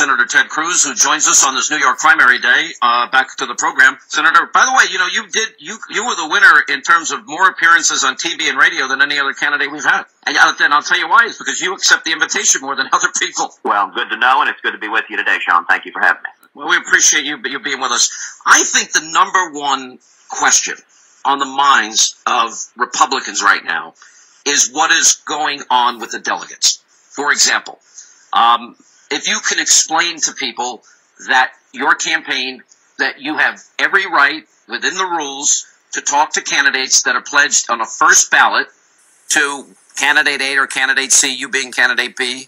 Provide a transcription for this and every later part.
Senator Ted Cruz, who joins us on this New York primary day. Back to the program, Senator. By the way, you were the winner in terms of more appearances on TV and radio than any other candidate we've had. And I'll tell you why. It's because you accept the invitation more than other people. Well, good to know, and it's good to be with you today, Sean. Thank you for having me. Well, we appreciate you being with us. I think the number one question on the minds of Republicans right now is what is going on with the delegates. For example, if you can explain to people that your campaign, that you have every right within the rules to talk to candidates that are pledged on a first ballot to candidate A or candidate C, you being candidate B,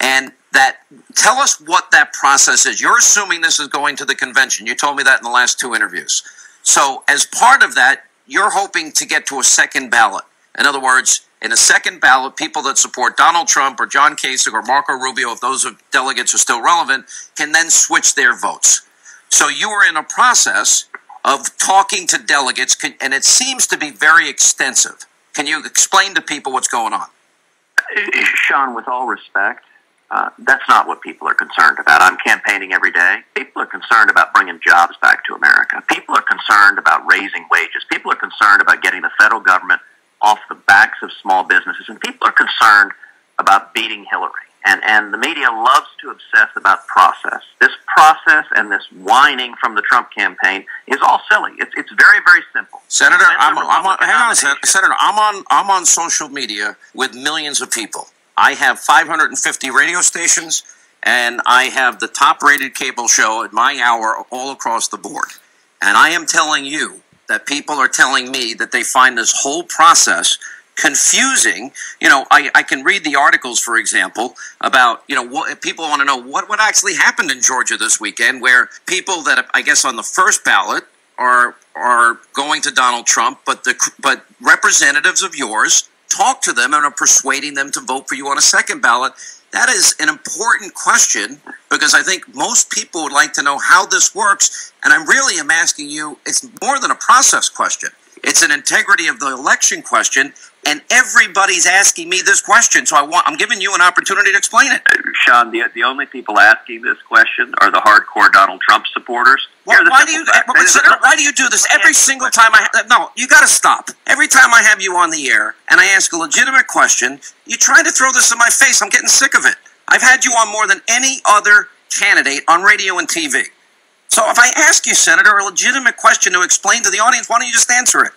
and that tell us what that process is. You're assuming this is going to the convention. You told me that in the last two interviews. So as part of that, you're hoping to get to a second ballot. In other words, in a second ballot, people that support Donald Trump or John Kasich or Marco Rubio, if those delegates are still relevant, can then switch their votes. So you are in a process of talking to delegates, and it seems to be very extensive. Can you explain to people what's going on? Sean, with all respect, that's not what people are concerned about. I'm campaigning every day. People are concerned about bringing jobs back to America. People are concerned about raising wages. People are concerned about getting the federal government off the backs of small businesses. And people are concerned about beating Hillary. And the media loves to obsess about process. This process and this whining from the Trump campaign is all silly. It's very, very simple. Senator, hang on a second. Senator, I'm on social media with millions of people. I have 550 radio stations, and I have the top-rated cable show at my hour all across the board. And I am telling you that people are telling me that they find this whole process confusing. I can read the articles, for example, about, what people want to know what actually happened in Georgia this weekend, where people that, I guess, on the first ballot are going to Donald Trump, but representatives of yours talk to them and are persuading them to vote for you on a second ballot. That is an important question, because I think most people would like to know how this works. And I really am asking you, it's more than a process question. It's an integrity of the election question, and everybody's asking me this question. So I'm giving you an opportunity to explain it. Sean, the only people asking this question are the hardcore Donald Trump supporters. Well, why do you do this every single time No, you got to stop. Every time I have you on the air and I ask a legitimate question, you try to throw this in my face. I'm getting sick of it. I've had you on more than any other candidate on radio and TV. So if I ask you, Senator, a legitimate question to explain to the audience, why don't you just answer it?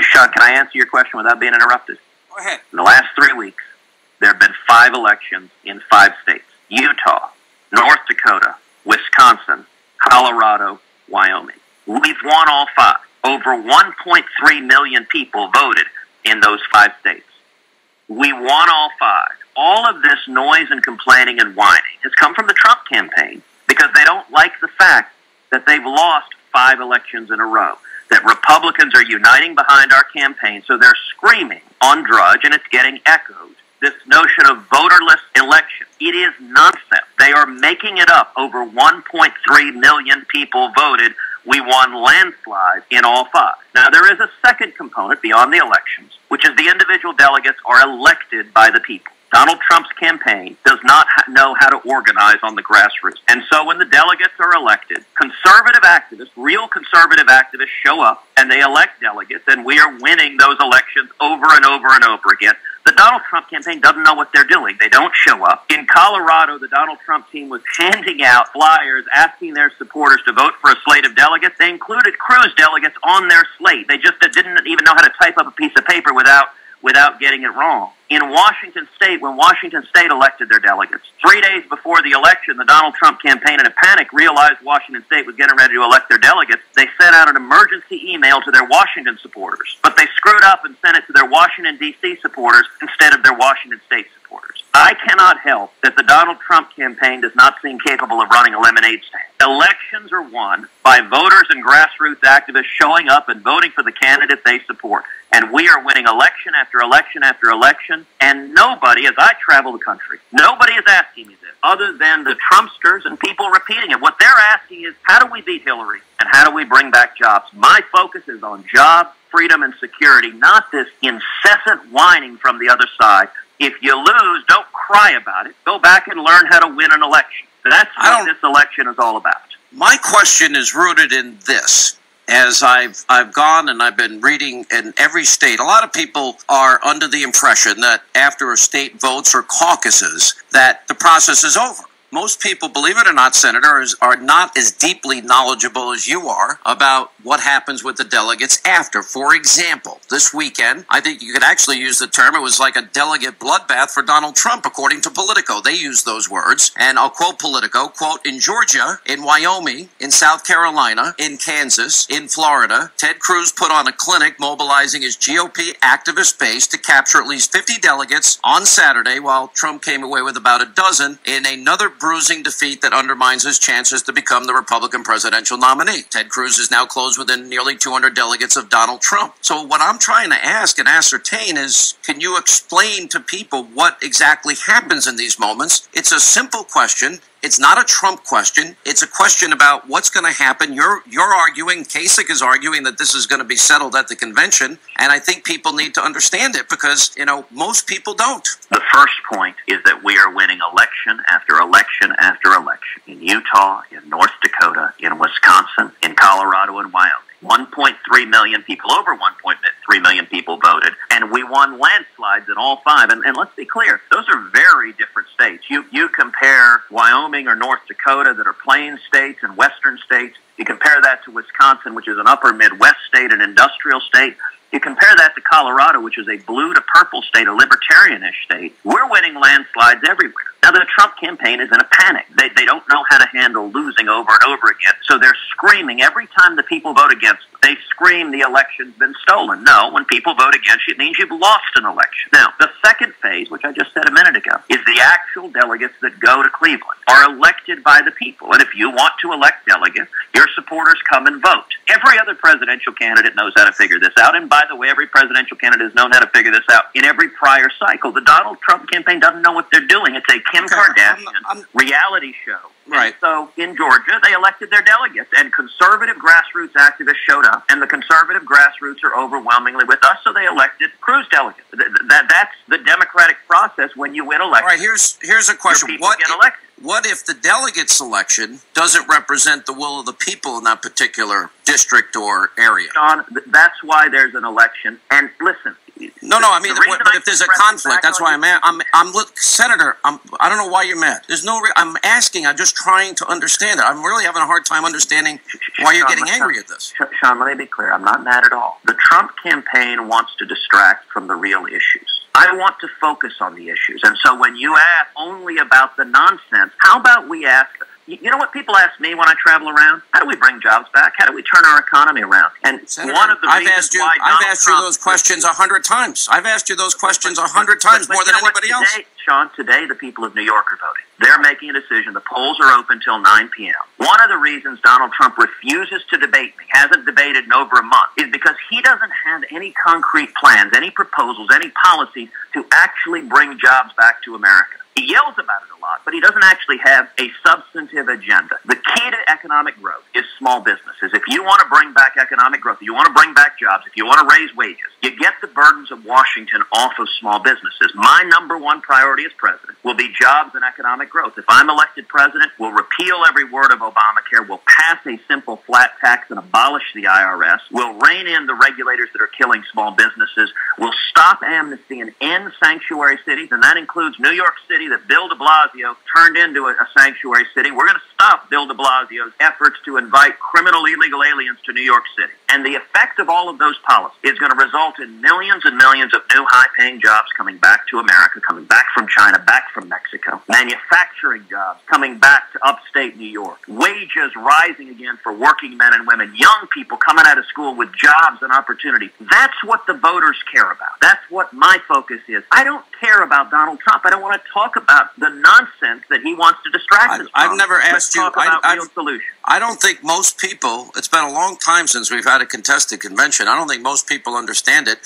Sean, can I answer your question without being interrupted? Go ahead. In the last 3 weeks, there have been 5 elections in 5 states: Utah, North Dakota, Wisconsin, Colorado, Wyoming. We've won all 5. Over 1.3 million people voted in those 5 states. We won all 5. All of this noise and complaining and whining has come from the Trump campaign, because they don't like the fact that they've lost 5 elections in a row, that Republicans are uniting behind our campaign, so they're screaming on Drudge, and it's getting echoed, this notion of voterless election. It is nonsense. They are making it up. Over 1.3 million people voted. We won landslides in all 5. Now, there is a second component beyond the elections, which is the individual delegates are elected by the people. Donald Trump's campaign does not know how to organize on the grassroots. And so when the delegates are elected, conservative activists, real conservative activists show up and they elect delegates, and we are winning those elections over and over and over again. The Donald Trump campaign doesn't know what they're doing. They don't show up. In Colorado, the Donald Trump team was handing out flyers asking their supporters to vote for a slate of delegates. They included Cruz delegates on their slate. They just didn't even know how to type up a piece of paper without getting it wrong. In Washington State, when Washington State elected their delegates, 3 days before the election, the Donald Trump campaign, in a panic, realized Washington State was getting ready to elect their delegates. They sent out an emergency email to their Washington supporters, but they screwed up and sent it to their Washington, D.C. supporters instead of their Washington State supporters. I cannot help that the Donald Trump campaign does not seem capable of running a lemonade stand. Elections are won by voters and grassroots activists showing up and voting for the candidate they support. And we are winning election after election after election, and nobody, as I travel the country, nobody is asking me this other than the Trumpsters and people repeating it. What they're asking is, how do we beat Hillary, and how do we bring back jobs? My focus is on jobs, freedom, and security, not this incessant whining from the other side. If you lose, don't cry about it. Go back and learn how to win an election. That's what this election is all about. My question is rooted in this. As I've gone and I've been reading in every state, a lot of people are under the impression that after a state votes or caucuses, that the process is over. Most people, believe it or not, senators, are not as deeply knowledgeable as you are about what happens with the delegates after. For example, this weekend, I think you could actually use the term, it was like a delegate bloodbath for Donald Trump, according to Politico. They used those words. And I'll quote Politico, quote, in Georgia, in Wyoming, in South Carolina, in Kansas, in Florida, Ted Cruz put on a clinic mobilizing his GOP activist base to capture at least 50 delegates on Saturday, while Trump came away with about a dozen in another bruising defeat that undermines his chances to become the Republican presidential nominee. Ted Cruz is now closed within nearly 200 delegates of Donald Trump. So what I'm trying to ask and ascertain is, can you explain to people what exactly happens in these moments? It's a simple question. It's not a Trump question. It's a question about what's going to happen. You're arguing, Kasich is arguing that this is going to be settled at the convention, and I think people need to understand it because, most people don't. The first point is that we are winning election after election after election in Utah, in North Dakota, in Wisconsin, in Colorado, and Wyoming. 1.3 million people, over 1.3 million people voted, and we won landslides in all five. And let's be clear, those are very different states. You compare Wyoming or North Dakota that are plain states and western states, you compare that to Wisconsin, which is an upper Midwest state, an industrial state. You compare that to Colorado, which is a blue to purple state, a libertarianish state. We're winning landslides everywhere. Now, the Trump campaign is in a panic. They don't know how to handle losing over and over again. So they're screaming every time the people vote against them. They scream the election's been stolen. No, when people vote against you, it means you've lost an election. Now, the second phase, which I just said a minute ago, is the actual delegates that go to Cleveland are elected by the people. And if you want to elect delegates, your supporters come and vote. Every other presidential candidate knows how to figure this out. And by the way, every presidential candidate has known how to figure this out in every prior cycle. The Donald Trump campaign doesn't know what they're doing. It's a Kim Kardashian reality show. Right. And so in Georgia, they elected their delegates, and conservative grassroots activists showed up, and the conservative grassroots are overwhelmingly with us, so they elected Cruz delegates. That's the democratic process when you win elections. All right, here's a question. What if the delegate selection doesn't represent the will of the people in that particular district or area? Sean, that's why there's an election. And listen. No, I mean, but if there's a conflict, that's why Senator, I don't know why you're mad. I'm asking, I'm just trying to understand it. I'm really having a hard time understanding why you're getting angry at this. Sean, let me be clear. I'm not mad at all. The Trump campaign wants to distract from the real issues. I want to focus on the issues. And so when you ask only about the nonsense, how about we ask... You know what people ask me when I travel around? How do we bring jobs back? How do we turn our economy around? And Senator, one of the reasons why I've asked you those questions 100 times. I've asked you those questions 100 times more than anybody else. Sean, today the people of New York are voting. They're making a decision. The polls are open till 9 p.m. One of the reasons Donald Trump refuses to debate me, hasn't debated in over a month, is because he doesn't have any concrete plans, any proposals, any policies to actually bring jobs back to America. He yells about it a lot, but he doesn't actually have a substantive agenda. The key to economic growth is small businesses. If you want to bring back economic growth, if you want to bring back jobs, if you want to raise wages, you get the burdens of Washington off of small businesses. My number one priority as president will be jobs and economic growth. If I'm elected president, we'll repeal every word of Obamacare. We'll pass a simple flat tax and abolish the IRS. We'll rein in the regulators that are killing small businesses. We'll stop amnesty and end sanctuary cities, and that includes New York City, that Bill de Blasio turned into a sanctuary city. We're going to stop Bill de Blasio's efforts to invite criminal illegal aliens to New York City. And the effect of all of those policies is going to result in millions and millions of new high-paying jobs coming back to America, coming back from China, back from Mexico, manufacturing jobs coming back to upstate New York, wages rising again for working men and women, young people coming out of school with jobs and opportunity. That's what the voters care about. That's what my focus is. I don't care about Donald Trump. I don't want to talk about the nonsense that he wants to distract us from. I've never asked you. Let's talk about real solutions. I don't think most people, it's been a long time since we've had a contested convention. I don't think most people understand it.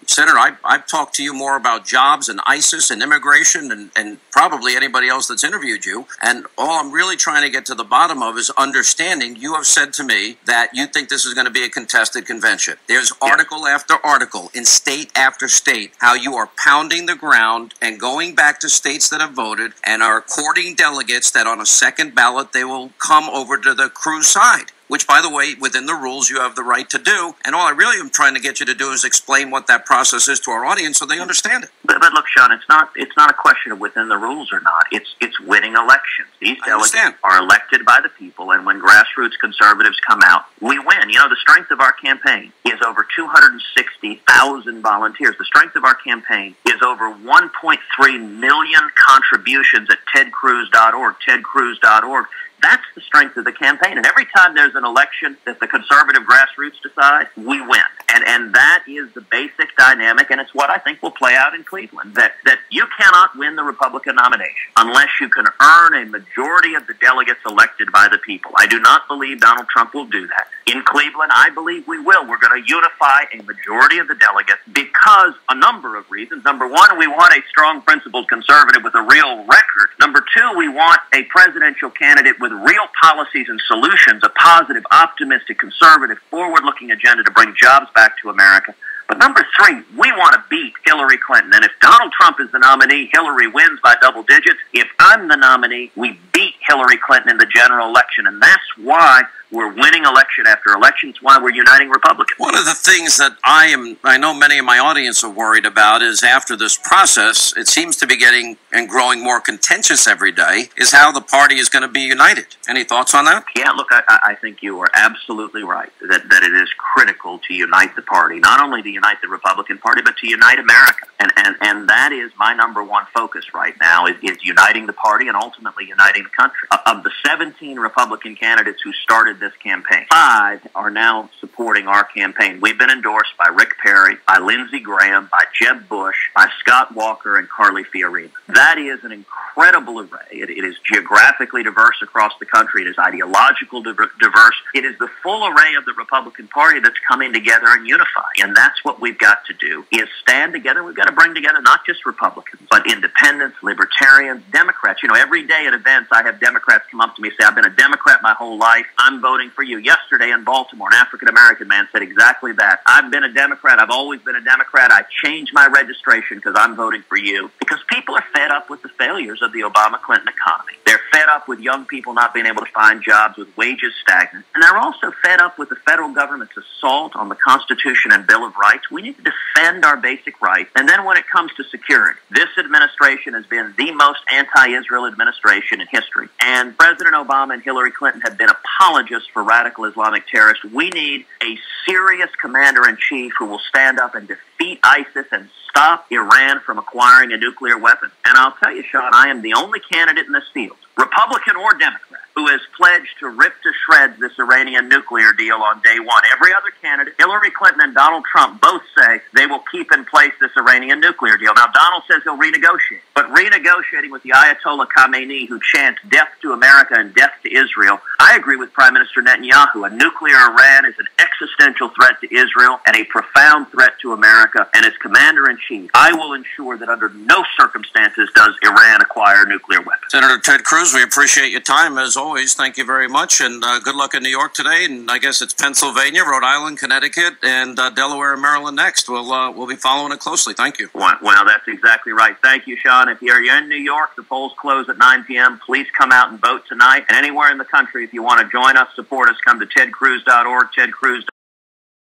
Senator, I've talked to you more about jobs and ISIS and immigration and probably anybody else that's interviewed you. And all I'm really trying to get to the bottom of is understanding. You have said to me that you think this is going to be a contested convention. There's article after article in state after state how you are pounding the ground and going back to states that have voted and are courting delegates that on a second ballot they will come over to the Cruz side, which, by the way, within the rules you have the right to do. And all I really am trying to get you to do is explain what that process is to our audience so they understand it. But look, Sean, it's not a question of within the rules or not. It's winning elections. These delegates are elected by the people, and when grassroots conservatives come out, we win. You know, the strength of our campaign is over 260,000 volunteers. The strength of our campaign is over 1.3 million contributions at tedcruz.org, tedcruz.org. That's the strength of the campaign. And every time there's an election that the conservative grassroots decide, we win. And that is the basic dynamic, and it's what I think will play out in Cleveland, that you cannot win the Republican nomination unless you can earn a majority of the delegates elected by the people. I do not believe Donald Trump will do that. In Cleveland, I believe we will. We're going to unify a majority of the delegates because a number of reasons. Number one, we want a strong, principled conservative with a real record. Number two, we want a presidential candidate with real policies and solutions, a positive, optimistic, conservative, forward-looking agenda to bring jobs back to America. But number three, we want to beat Hillary Clinton. And if Donald Trump is the nominee, Hillary wins by double digits. If I'm the nominee, we beat Hillary Clinton in the general election. And that's why we're winning election after election. It's why we're uniting Republicans. One of the things that I know many of my audience are worried about is after this process, it seems to be getting and growing more contentious every day, is how the party is going to be united. Any thoughts on that? Yeah, look, I think you are absolutely right that it is critical to unite the party, not only to unite the Republican Party, but to unite America. And that is my number one focus right now, is uniting the party and ultimately uniting the country. Of the 17 Republican candidates who started this campaign, 5 are now supporting our campaign. We've been endorsed by Rick Perry, by Lindsey Graham, by Jeb Bush, by Scott Walker, and Carly Fiorina. That is an incredible array. It is geographically diverse across the country. It is ideological diverse. It is the full array of the Republican Party that's coming together and unifying. And that's what we've got to do, is stand together. We've got to bring together not just Republicans, but independents, libertarians, Democrats. You know, every day at events, I have Democrats come up to me and say, I've been a Democrat my whole life. I'm voting for you. Yesterday in Baltimore, an African-American man said exactly that. I've been a Democrat. I've always been a Democrat. I changed my registration because I'm voting for you. Because people are fed up with the failures of the Obama-Clinton economy. They're fed up with young people not being able to find jobs, with wages stagnant. And they're also fed up with the federal government's assault on the Constitution and Bill of Rights. We need to defend our basic rights. And then when it comes to security, this administration has been the most anti-Israel administration in history. And President Obama and Hillary Clinton have been apologists for radical Islamic terrorists. We need a serious commander-in-chief who will stand up and defeat ISIS and stop Iran from acquiring a nuclear weapon. And I'll tell you, Sean, I am the only candidate in this field, Republican or Democrat, who has pledged to rip to shreds this Iranian nuclear deal on day one. Every other candidate, Hillary Clinton and Donald Trump, both say they will keep in place this Iranian nuclear deal. Now, Donald says he'll renegotiate, but renegotiating with the Ayatollah Khamenei, who chants death to America and death to Israel, I agree with Prime Minister Netanyahu. A nuclear Iran is an existential threat to Israel and a profound threat to America. And as Commander-in-Chief, I will ensure that under no circumstances does Iran acquire nuclear weapons. Senator Ted Cruz, we appreciate your time as always. Thank you very much, and good luck in New York today. And I guess it's Pennsylvania, Rhode Island, Connecticut, and Delaware and Maryland next. We'll be following it closely. Thank you. Well, that's exactly right. Thank you, Sean. If you're in New York, the polls close at 9 p.m. Please come out and vote tonight. And anywhere in the country, if you want to join us, support us, come to tedcruz.org, tedcruz.org.